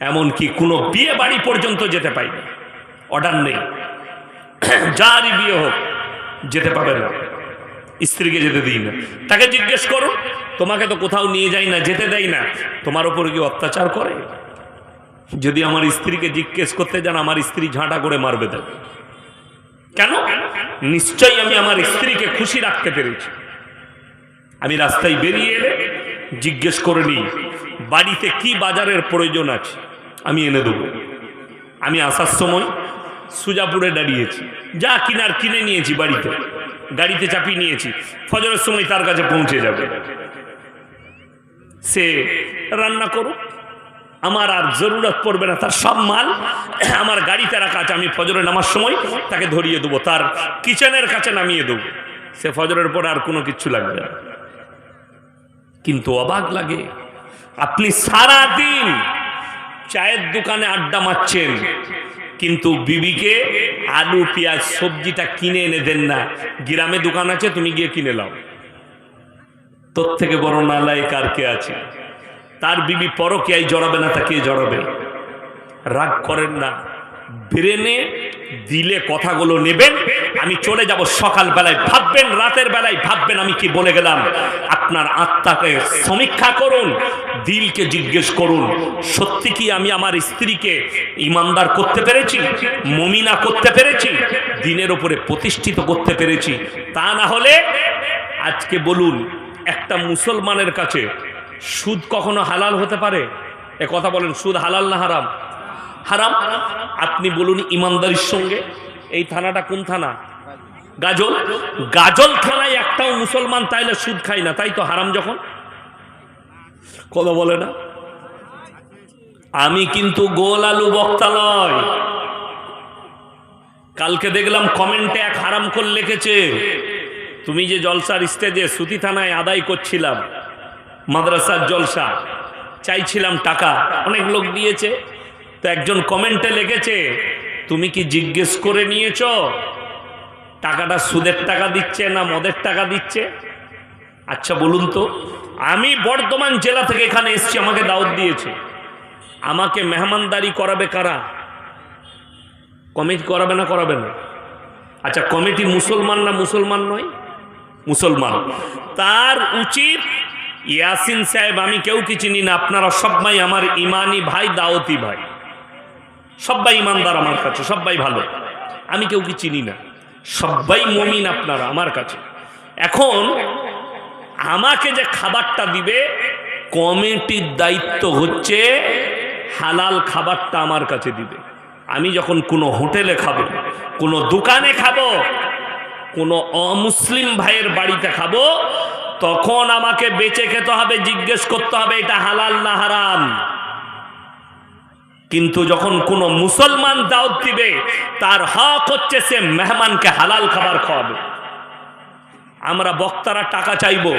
এমনকি কোনো বিয়ে বাড়ি পর্যন্ত যেতে পাই না, অর্ডার নেই, যারই বিয়ে হোক যেতে পাবে না, স্ত্রীকে যেতে দিই না। তাকে জিজ্ঞেস করো, তোমাকে তো কোথাও নিয়ে যাই না, যেতে দেয় না, তোমার উপর কি অত্যাচার করে? যদি আমার স্ত্রীকে জিজ্ঞেস করতে যান, আমার স্ত্রী ঝাঁটা করে মারবে তাকে। কেন? নিশ্চয়ই আমি আমার স্ত্রীকে খুশি রাখতে পেরেছি। আমি রাস্তায় বেরিয়ে এলে জিজ্ঞেস করে নিই বাড়িতে কি বাজারের প্রয়োজন আছে, আমি এনে দেবো। আমি আসার সময় সুজাপুরে দাঁড়িয়েছি, যা কিনার কিনে নিয়েছি, বাড়িতে গাড়িতে চাপিয়ে নিয়েছি, ফজরের সময় তার কাছে পৌঁছে যাবে। সে রান্না করুক, আমার আর জরুরত পড়বে না, তার সব মাল আমার গাড়িতে রাখা আছে, আমি ফজরে নামার সময় তাকে ধরিয়ে দেবো, তার কিচেনের কাছে নামিয়ে দেবো, সে ফজরের পর আর কোনো কিচ্ছু লাগবে না। কিন্তু অবাক লাগে, আপনি সারা দিন চায়ের দোকানে আড্ডা মারছেন, কিন্তু বিবিকে আলু পেঁয়াজ সবজিটা কিনে এনে দেন না। গ্রামে দোকান আছে, তুমি গিয়ে কিনে নাও। তোর থেকে বড় নালায়েক আর কে আছে? তার বিবি পরকীয়ায় জড়াবে না, তাকে জড়াবে। রাগ করেন না, ব্রেনে দিলে কথাগুলো নেবেন। আমি চলে যাব সকাল বেলায় ভাববেন, রাতের বেলায় ভাববেন আমি কি বলে গেলাম। আপনার আত্মাকে সমীক্ষা করুন, দিলকে জিজ্ঞেস করুন, সত্যি কি আমি আমার স্ত্রীকে ইমানদার করতে পেরেছি, মুমিনা করতে পেরেছি, দিনের উপরে প্রতিষ্ঠিত করতে পেরেছি? তা না হলে আজকে বলুন, একটা মুসলমানের কাছে সুদ কখনো হালাল হতে পারে? এ কথা বলেন, সুদ হালাল না হারাম? হারাম। আপনি বলুন ইমানদারির সঙ্গে, এই থানাটা কোন থানা? গাজল। গাজল থানায় একটাও মুসলমান তাইলে সুদ খায় না, তাই তো হারাম যখন। কথা বলে না। আমি কিন্তু গোল আলু বক্তা নয়। কালকে দেখলাম কমেন্টে এক হারামখোর লিখেছে, তুমি যে জলসার স্টেজে সুতি থানায় আদায় করছিলাম, মাদ্রাসার জলসা, চাইছিলাম টাকা, অনেক লোক দিয়েছে, তো একজন কমেন্টে লিখেছে, তুমি কি জিজ্ঞেস করে নিয়েছ টাকাটা সুদের টাকা দিচ্ছে না মদের টাকা দিচ্ছে? আচ্ছা বলুন তো, আমি বর্ধমান জেলা থেকে এখানে এসেছি, আমাকে দাওয়াত দিয়েছে, আমাকে মেহমানদারি করাবে কারা? কমিটি করাবে না করাবে না? আচ্ছা, কমিটি মুসলমান না মুসলমান নয়? মুসলমান। তার উচিত, ইয়াসিন সাহেব, আমি কেউ কি চিনি না, আপনারা সবাই আমার ইমানি ভাই, দাওয়াতি ভাই, সবাই ইমানদার আমার কাছে, সবাই ভালো, আমি কেউ কি চিনি না, সবাই মুমিন আপনারা আমার কাছে। এখন আমাকে যে খাবারটা দিবে, কমিটির দায়িত্ব হচ্ছে হালাল খাবারটা আমার কাছে দিবে। আমি যখন কোনো হোটেলে খাবো, কোনো দোকানে খাবো, কোনো অমুসলিম ভাইয়ের বাড়িতে খাবো, তখন আমাকে বেঁচে খেতে হবে, জিজ্ঞেস করতে হবে এটা হালাল না হারাম। কিন্তু যখন কোনো মুসলমান দাওয়াত দিবে, তার হক হচ্ছে সে মেহমানকে হালাল খাবার খাওয়াবে। আমরা বক্তারা টাকা চাইবো,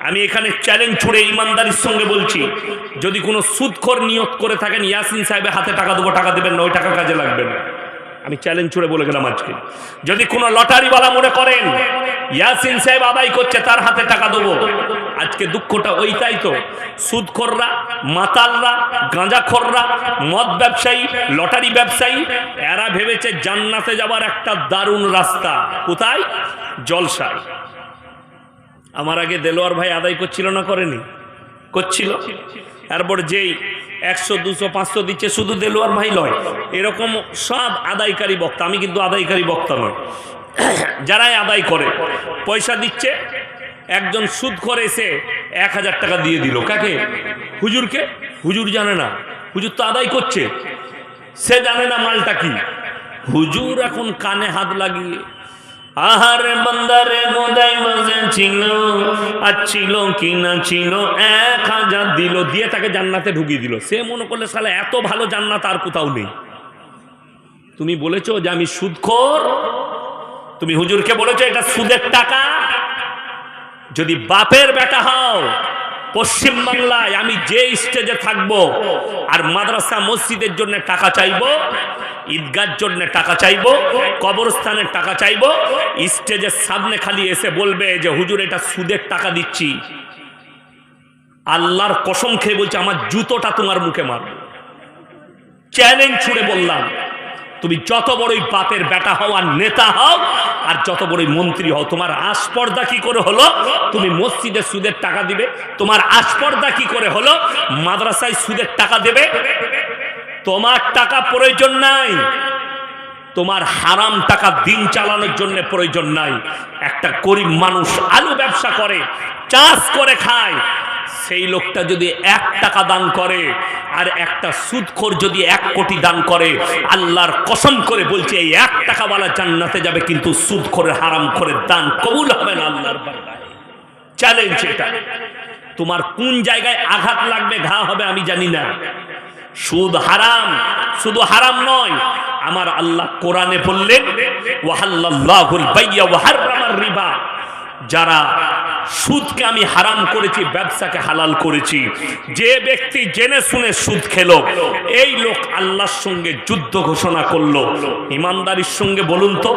আমি এখানে চ্যালেঞ্জ ছুড়ে ইমানদারির সঙ্গে বলছি, যদি কোনো সুদখোর নিয়ত করে থাকেন, ইয়াসিন সাহেবের হাতে টাকা দেবো, টাকা দেবেন না, ওই টাকা কাজে লাগবে না। আমি চ্যালেঞ্জ ছুড়ে বলে গেলাম আজকে। যদি কোনো লটারিওয়ালা মনে করেন ইয়াসিন সাহেব আদায় করছে, তার হাতে টাকা দেবো, আজকে দুঃখটা ওইটাই তো। সুদখোররা, মাতালরা, গাঁজাখোররা, মদ ব্যবসায়ী, লটারি ব্যবসায়ী, এরা ভেবেছে জান্নাতে যাবার একটা দারুণ রাস্তা। কোথায়? জলসায়। আমার আগে দেলোয়ার ভাই আদায় করছিল না, করেনি? করছিল। এরপর যেই 100, 200, 500 দিচ্ছে, শুধু দেলোয়ার ভাই নয়, এরকম সব আদায়কারী বক্তা। আমি কিন্তু আদায়কারী বক্তা নয়, যারাই আদায় করে পয়সা দিচ্ছে। একজন সুদ করে এসে 1000 টাকা দিয়ে দিল, কাকে? হুজুরকে। হুজুর জানে না, হুজুর তো আদায় করছে, সে জানে না মালটা কি। হুজুর এখন কানে হাত লাগিয়ে, আহারে বান্দারে গোদাই মাঝে ছিল, আর ছিল কি না ছিল, 1000 দিল, দিয়ে তাকে জান্নাতে ঢুকিয়ে দিল। সে মনে করলে শালা এত ভালো জান্নাত আর কোথাও নেই। তুমি বলেছো যে আমি সুদখোর, তুমি হুজুরকে বলেছো এটা সুদের টাকা। যদি বাপের বেটা হও, পশ্চিম বাংলায় আমি যে স্টেজে থাকবো আর মাদ্রাসা মসজিদের জন্য টাকা চাইবো, ঈদগার জন্য টাকা চাইবো, কবরস্থানের টাকা চাইবো, স্টেজের সামনে খালি এসে বলবে যে হুজুর এটা সুদের টাকা দিচ্ছি, আল্লাহর কসম খেয়ে বলছে আমার জুতোটা তোমার মুখে মারবো। চ্যালেঞ্জ ছুড়ে বললাম, তুমি যত বড়ই বাপের বেটা হও আর নেতা হও আর যত বড়ই মন্ত্রী হও, তোমার আস্পর্ধা কি করে হলো তুমি মসজিদে সুদের টাকা দিবে? তোমার আস্পর্ধা কি করে হলো মাদ্রাসায় সুদের টাকা দেবে? তোমার টাকা প্রয়োজন নাই, তোমার হারাম টাকা দিন চালানোর জন্য প্রয়োজন নাই। একটা গরিব মানুষ আলু ব্যবসা করে, চাষ করে খায়, সেই লোকটা যদি 1 টাকা দান করে আর একটা সুদখোর যদি 1 কোটি দান করে, আল্লাহর কসম করে বলছে এই 1 টাকাওয়ালা জান্নাতে যাবে, কিন্তু সুদখোরের হারাম করে দান কবুল হবে না আল্লাহর বারগাহে। চ্যালেঞ্জ এটা। তোমার কোন জায়গায় আঘাত লাগবে, ঘা হবে আমি জানি না। সুদ হারাম, শুধু হারাম নয়, আমার আল্লাহ কোরআনে বললেন ওয়াহাল্লাল্লাহুল বাইয়া ওয়া হাররামার রিবা, যারা সুদকে আমি হারাম করেছি, ব্যবসাকে হালাল করেছি। যে ব্যক্তি জেনে শুনে সুদ খেলো, এই লোক আল্লাহর সঙ্গে যুদ্ধ ঘোষণা করলো। ইমানদারির সঙ্গে বলুন তো,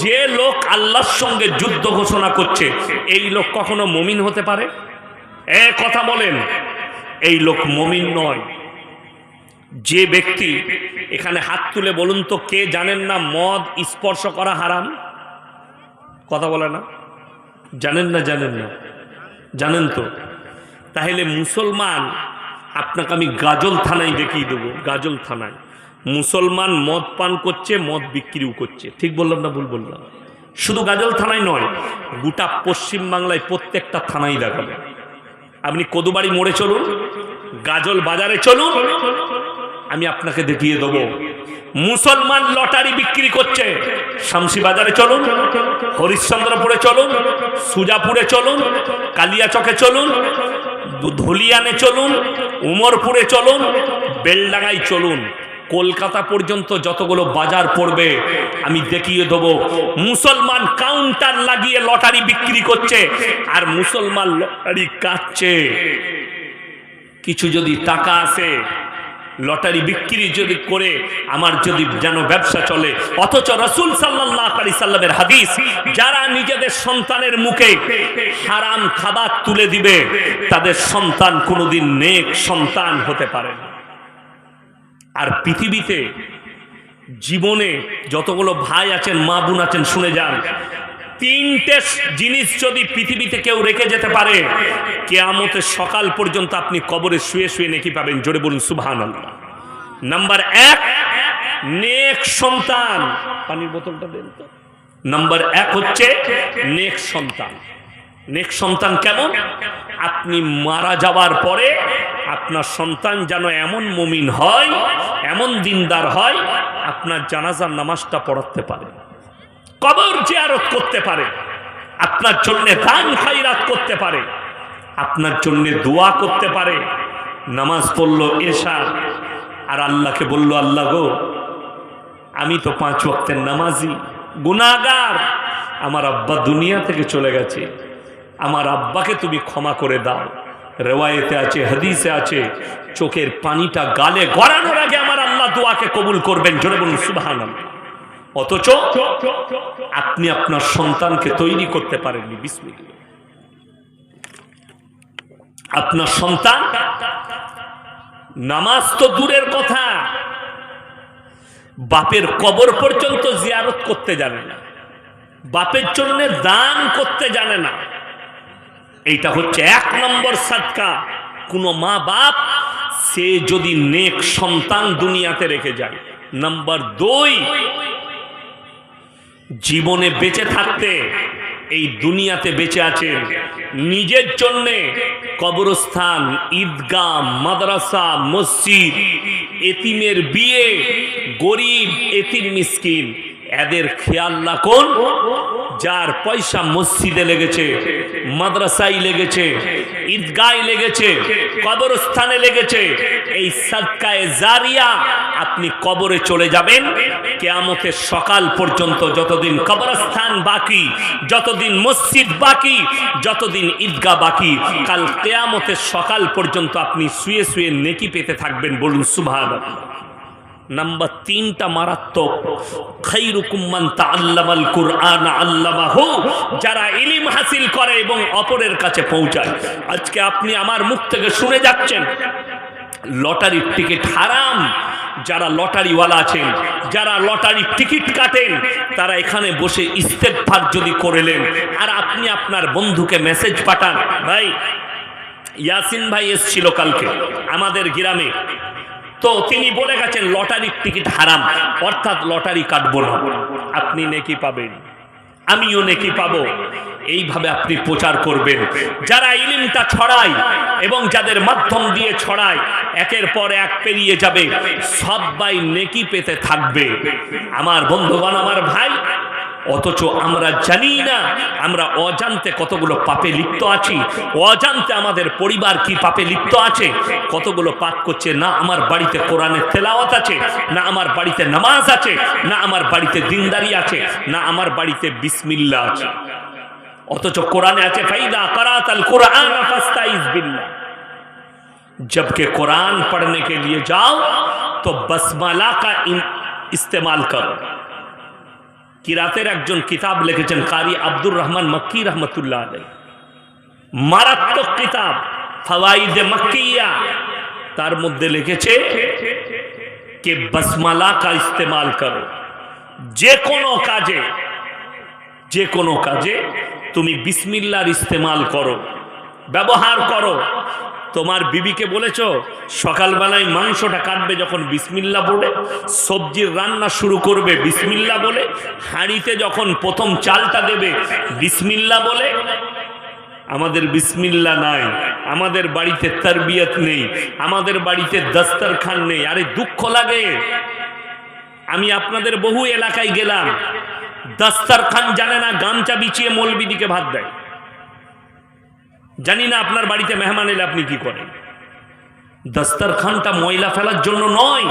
যে লোক আল্লাহর সঙ্গে যুদ্ধ ঘোষণা করছে, এই লোক কখনো মুমিন হতে পারে? কথা বলেন, এই লোক মুমিন নয়। যে ব্যক্তি, এখানে হাত তুলে বলুন তো কে জানেন না মদ স্পর্শ করা হারাম? কথা বলে না, জানেন না? জানেন না? জানেন তো। তাহলে মুসলমান, আপনাকে আমি গাজল থানায় দেখিয়ে দেবো। গাজল থানায় মুসলমান মদ পান করছে, মদ বিক্রিও করছে। ঠিক বললাম না ভুল বললাম? শুধু গাজল থানায় নয়, গোটা পশ্চিম বাংলায় প্রত্যেকটা থানায় দেখাবে। আপনি কদুবাড়ি মোড়ে চলুন, গাজল বাজারে চলুন, আমি আপনাকে দেখিয়ে দেবো মুসলমান লটারি বিক্রি করছে। শামসি বাজারে চলুন, হরিশ্চন্দ্রপুরে চলুন, সুজাপুরে চলুন, কালিয়াচকে চলুন, ধুলিয়ানে চলুন, উমরপুরে চলুন, বেলডাঙ্গায় চলুন, কলকাতা পর্যন্ত যতগুলো বাজার পড়বে আমি দেখিয়ে দেবো মুসলমান কাউন্টার লাগিয়ে লটারি বিক্রি করছে আর মুসলমান লটারি কাটছে। কিছু যদি টাকা আসে, লটারি বিক্রি যদি করে আমার যদি যেন ব্যবসা চলে। অথচ রাসূল সাল্লাল্লাহু আলাইহি সাল্লামের হাদিস, যারা নিজেদের সন্তানের মুখে হারাম খাবার তুলে দিবে, তাদের সন্তান কোনোদিন নেক সন্তান হতে পারে না। আর পৃথিবীতে জীবনে যতগুলো ভাই আছেন, মা বোন আছেন, শুনে যান, 3টে জিনিস যদি পৃথিবীতে কেউ রেখে যেতে পারে, কিয়ামতের সকাল পর্যন্ত আপনি কবরে শুয়ে শুয়ে নেকি পাবেন। জোরে বলুন সুবহানাল্লাহ। নাম্বার 1, নেক সন্তান। পানির বোতলটা দেন তো। নাম্বার 1 হচ্ছে নেক সন্তান। নেক সন্তান কেমন? আপনি মারা যাওয়ার পরে আপনার সন্তান যেন এমন মুমিন হয়, এমন দিনদার হয়, আপনার জানাজার নামাজটা পড়াতে পারে, কবর জিয়ারত করতে পারে, আপনার জন্য দান খায়রাত করতে পারে, আপনার জন্য দোয়া করতে পারে। নামাজ পড়লো এশা, আর আল্লাহকে বলল, আল্লাহ গো, আমি তো 5 ওয়াক্তের নামাজি, গুনাহগার, আমার আব্বা দুনিয়া থেকে চলে গেছে, আমার আব্বাকে তুমি ক্ষমা করে দাও। রেওয়ায়েতে আছে, হাদিসে আছে, চোখের পানিটা গালে গড়ানোর আগে আমার আল্লাহ দোয়াকে কবুল করবেন। জোরে বলুন সুবহানাল্লাহ। অথচ আপনি আপনার সন্তানকে তৈরি করতে পারেননি। বিসমিল্লাহ। আপনার সন্তান নামাজ তো দূরের কথা, বাপের কবর পর্যন্ত জিয়ারত করতে জানে না, বাপের জন্য দান করতে জানে না। এইটা হচ্ছে 1 নম্বর সাদকা। কোন মা বাপ সে যদি নেক সন্তান দুনিয়াতে রেখে যায়। নাম্বার 2, জীবনে বেঁচে থাকতে, এই দুনিয়াতে বেঁচে আছেন, নিজের জন্যে কবরস্থান, ঈদগাহ, মাদ্রাসা, মসজিদ, এতিমের বিয়ে, গরিব এতিম মিসকিন, এদের খেয়াল রাখুন। যার পয়সা মসজিদে লেগেছে, মাদ্রাসায় লেগেছে, ঈদগাহে লেগেছে, কবরস্থানে লেগেছে, এই সাদকায়ে জারিয়া আপনি কবরে চলে যাবেন। কিয়ামতের সকাল পর্যন্ত যতদিন কবরস্থান বাকি, যতদিন মসজিদ বাকি, যতদিন ঈদগাহ বাকি, কাল কিয়ামতের সকাল পর্যন্ত আপনি শুয়ে শুয়ে নেকি পেতে থাকবেন। বলুন সুবহানাল্লাহ। নাম্বার 3টা মারাত্মক, খায়রুকুম মান তাআল্লামাল কুরআন আল্লামাহু, যারা ইলম হাসিল করে এবং অপরের কাছে পৌঁছায়। আজকে আপনি আমার মুখ থেকে শুনে যাচ্ছেন লটারির টিকিট হারাম, যারা লটারিওয়ালা আছেন, যারা লটারি টিকিট কাটেন, তারা এখানে বসে ইস্তেগফার যদি করেলেন আর আপনি আপনার বন্ধুকে মেসেজ পাঠান, ভাই ইয়াসিন ভাই এসেছিল কালকে আমাদের গ্রামে, তো তিনি বলে গেছেন লটারির টিকিট হারাম, অর্থাৎ লটারি কাটবো না, আপনি নেকি পাবেন, আমিও নেকি পাবো। এইভাবে আপনি প্রচার করবেন। যারা ইলমটা ছড়ায় এবং যাদের মাধ্যম দিয়ে ছড়ায়, একের পর এক পেরিয়ে যাবে, সবাই নেকি পেতে থাকবে। আমার বন্ধুগণ, আমার ভাই, অথচ আমরা জানি না আমরা অজান্তে কতগুলো পাপে লিপ্ত আছি, অজান্তে আমাদের পরিবার কি পাপে লিপ্ত আছে, কতগুলো পাপ করছে। না আমার বাড়িতে কোরআনের তেলাওয়াত আছে, না আমার বাড়িতে নামাজ আছে, না আমার বাড়িতে দিনদারি আছে, না আমার বাড়িতে বিসমিল্লাহ আছে। অথচ কোরআনে আছে ফাইদা करातल कुरान फस्ताइज बिल्लाह, जबकि कुरान पढ़ने के लिए जाओ तो बसमाला का इस्तेमाल करो। কিরাতের একজন কিতাব লিখেছেন কারি আব্দুর রহমান মক্কি রহমতুল্লাহ আলাইহি, মারাত্মক কিতাব ফাওয়াইদে মক্কিয়া, তার মধ্যে লিখেছে कि बसमाला का इस्तेमाल करो। যে কোনো কাজে তুমি বিসমিল্লাহর ইস্তেমাল করো, ব্যবহার করো। তোমার বিবিকে বলেছো সকালবেলায় মাংসটা কাটবে যখন বিসমিল্লাহ বলে, সবজির রান্না শুরু করবে বিসমিল্লাহ বলে, হাঁড়িতে যখন প্রথম চালটা দেবে বিসমিল্লাহ বলে। আমাদের বিসমিল্লাহ নাই, আমাদের বাড়িতে তারবিয়ত নেই, আমাদের বাড়িতে দস্তরখান নেই। আরে দুঃখ লাগে। আমি আপনাদের বহু এলাকায় গেলাম, দস্তরখান জানে না, গামছা বিছিয়ে মৌলবিদিকে ভাত দেয়। জানি না আপনার বাড়িতে মেহমান এলে আপনি কি করেন। দস্তরখানটা ময়লা ফেলার জন্য নয়,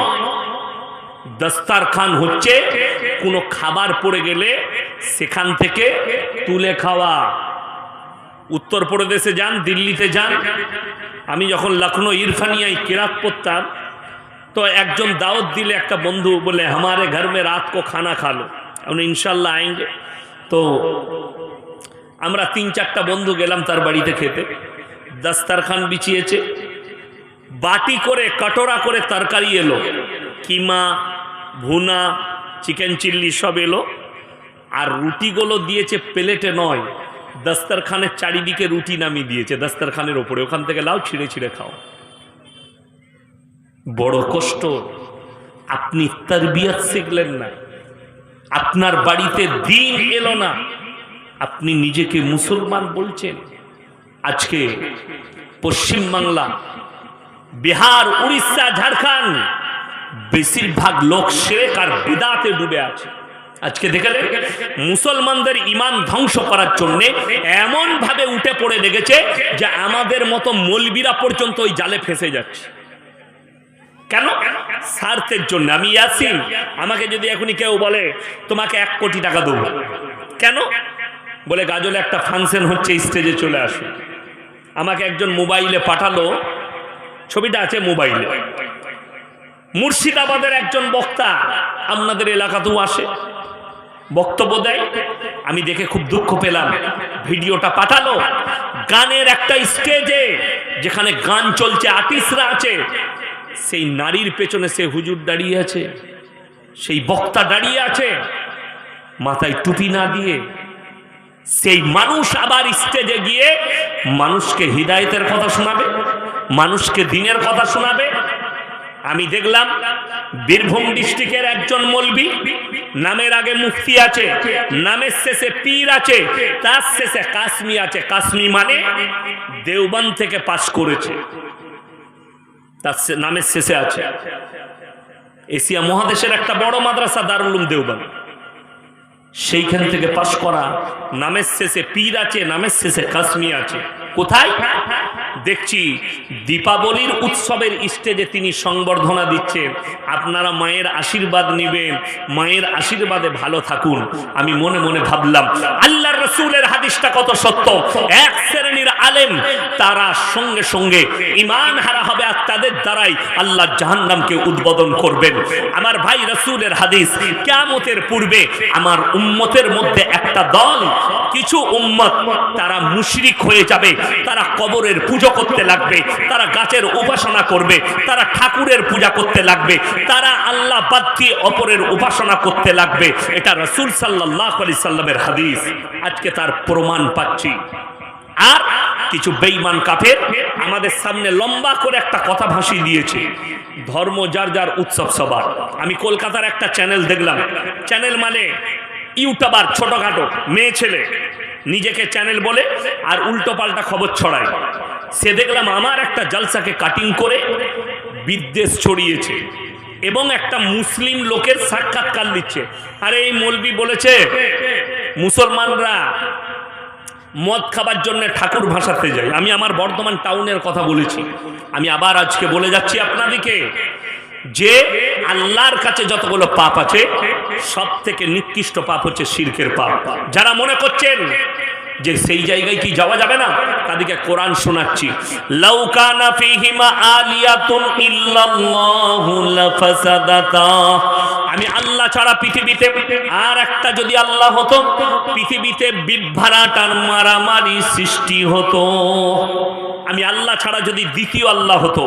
দস্তরখান হচ্ছে কোনো খাবার পড়ে গেলে সেখান থেকে তুলে খাওয়া। উত্তরপ্রদেশে যান, দিল্লিতে যান, আমি যখন লখনৌ ইরফানিয়ায় কিরাত পড়তাম, তো একজন দাওয়াত দিলে একটা বন্ধু বলে हमारे घर में रात को खाना खा लो, আমরা ইনশাল্লাহ আएंगे। তো আমরা ৩-৪টা বন্ধু গেলাম তার বাড়িতে খেতে। দস্তরখান বিছিয়েছে, বাটি করে কটোরা করে তরকারি এলো, কিমা, ভুনা, চিকেন চিল্লি সব এলো, আর রুটিগুলো দিয়েছে প্লেটে নয়, দস্তরখানের চারিদিকে রুটি নামিয়ে দিয়েছে দস্তরখানের ওপরে, ওখান থেকে লাও ছিঁড়ে ছিঁড়ে খাও। বড় কষ্ট। আপনি তারবিয়ত শিখলেন না, আপনার বাড়িতে দিন এলো না, আপনি নিজেকে মুসলমান বলছেন। আজকে পশ্চিমবাংলা, বিহার, উড়িষ্যা, ঝাড়খণ্ড বেশিরভাগ লোক শিরক আর বিদআতে ডুবে আছে। আজকে দেখলেন মুসলমানদের ঈমান ধ্বংস করার জন্য এমন ভাবে উঠে পড়ে লেগেছে যে আমাদের মতো মৌলবীরা পর্যন্ত ওই জালে ফেঁসে যাচ্ছে। কেন? স্বার্থের জন্য। আমি ইয়াসিন, আমাকে যদি এখনই কেউ বলে তোমাকে 1 কোটি টাকা দেবো, কেন? বলে গাজলে একটা ফাংশন হচ্ছে, স্টেজে চলে আসো। আমাকে একজন মোবাইলে পাঠালো, ছবিটা আছে মোবাইলে, মুর্শিদাবাদের একজন বক্তা আপনাদের এলাকাতেও আসে, বক্তব্য দেয়। আমি দেখে খুব দুঃখ পেলাম, ভিডিওটা পাঠালো। গানের একটা স্টেজে যেখানে গান চলছে, আর্টিস্টরা আছে, সেই নারীর পেছনে সে হুজুর দাঁড়িয়ে আছে, সেই বক্তা দাঁড়িয়ে আছে, মাথায় টুপি না দিয়ে। সেই মানুষ আবার স্টেজে গিয়ে মানুষকে হিদায়েতের কথা শোনাবে, মানুষকে দ্বীনের কথা শোনাবে। আমি দেখলাম বীরভূম ডিস্ট্রিক্টের একজন মৌলবি, নামের আগে মুফতি আছে, নামের শেষে পীর আছে, তার শেষে কাসমি আছে। কাসমি মানে দেওবন্দ থেকে পাস করেছে, তার নামের শেষে আছে। এশিয়া মহাদেশের একটা বড় মাদ্রাসা দারুল উলুম দেওবন্দ, সেইখান থেকে পাস করা। নামের শেষে পীর আছে, নামের শেষে কাসমি আছে। কোথায় দেখছি দীপাবলির উৎসবের স্টেজে তিনি সংবর্ধনা দিচ্ছেন। আপনারা মায়ের আশীর্বাদ নেবেন, মায়ের আশীর্বাদে ভালো থাকুন। আমি মনে মনে ভাবলাম আল্লাহর রাসূলের হাদিসটা কত সত্য। এক শ্রেণীর আলেম তারা সঙ্গে সঙ্গে ঈমান হারা হবে, আর তাদের দ্বারাই আল্লাহ জাহান্নামকে উদ্বোধন করবেন। আমার ভাই, রাসূলের হাদিস, কিয়ামতের পূর্বে আমার উম্মতের মধ্যে একটা দল কিছু উম্মত তারা মুশরিক হয়ে যাবে, তারা কবরের পূজা করতে লাগবে, তারা গাছের উপাসনা করবে, তারা ঠাকুরের পূজা করতে লাগবে, তারা আল্লাহ বাদ দিয়ে অপরের উপাসনা করতে লাগবে। এটা রাসূল সাল্লাল্লাহু আলাইহি সাল্লামের হাদিস। আজকে তার প্রমাণ পাচ্ছি। আর কিছু বেঈমান কাফের আমাদের সামনে লম্বা করে একটা কথা ভাসিয়ে দিয়েছে, ধর্ম যার যার, উৎসব সবার। আমি কলকাতার একটা চ্যানেল দেখলাম, চ্যানেল মানে ইউটিউবার, ছোটখাটো মেয়ে ছেলে নিজেকে চ্যানেল বলে আর উল্টো পাল্টা খবর ছড়ায়। সে দেখলাম আমার একটা জালসাকে কাটিং করে বিদ্বেষ ছড়িয়েছে এবং একটা মুসলিম লোকের সাক্ষাৎকার দিচ্ছে। আরে এই মৌলবি বলেছে মুসলমানরা মদ খাবার জন্য ঠাকুর ভাসাতে যায়। আমি আমার বর্ধমান টাউনের কথা বলেছি, আমি আবার আজকে বলে যাচ্ছি আপনাদেরকে যে আল্লাহর কাছে যতগুলো পাপ আছে সব থেকে নিকৃষ্ট পাপ হচ্ছে শিরকের পাপ। যারা মনে করছেন যে সেই জায়গায় কি যাওয়া যাবে না, তাদেরকে কোরআন শোনাচ্ছি। লাউ কানা ফীহিমা আলিয়াতুন ইল্লাল্লাহু লাফাসাদাতা। আমি আল্লাহ ছাড়া পৃথিবীতে আর একটা যদি আল্লাহ হতো, পৃথিবীতে বিভ্রাট আর মারামারি সৃষ্টি হতো। আমি আল্লাহ ছাড়া যদি দ্বিতীয় আল্লাহ হতো,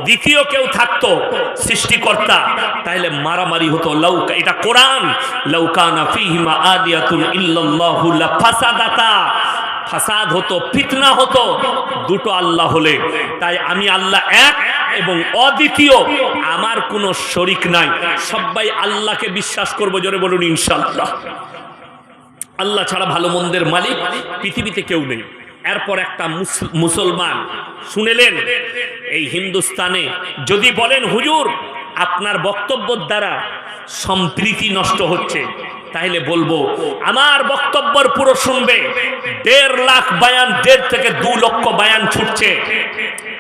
দ্বিতীয় কেউ থাকতো সৃষ্টিকর্তা, তাহলে মারামারি হতো। লাউকা, এটা কোরআন। লাউ কানা ফীহিমা আলিয়াতুন ইল্লাল্লাহু লাফাসাদাতা। ফাসাদ হতো, ফিতনা হতো দুটো আল্লাহ হলে। তাই আমি আল্লাহ এক এবং অদ্বিতীয়, আমার কোনো শরীক নাই। সবাই আল্লাহকে বিশ্বাস করবো, জোরে বলুন ইনশাআল্লাহ। আল্লাহ ছাড়া ভালো মন্দের মালিক পৃথিবীতে কেউ নেই। এরপর একটা মুসলমান শুনেলেন, এই হিন্দুস্তানে যদি বলেন হুজুর আপনার বক্তব্যের দ্বারা সম্প্রীতি নষ্ট হচ্ছে, তাহলে বলবো আমার বক্তব্যের পুরো শুনবে। 1.5 লাখ বায়ান, 1.5 থেকে 2 লক্ষ বায়ান ছুটছে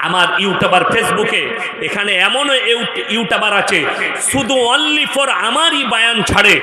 আমার ইউটিউবার ফেসবুকে। এখানে এমনও ইউটিউবার আছে শুধু অনলি ফর আমারই বায়ান ছাড়ে।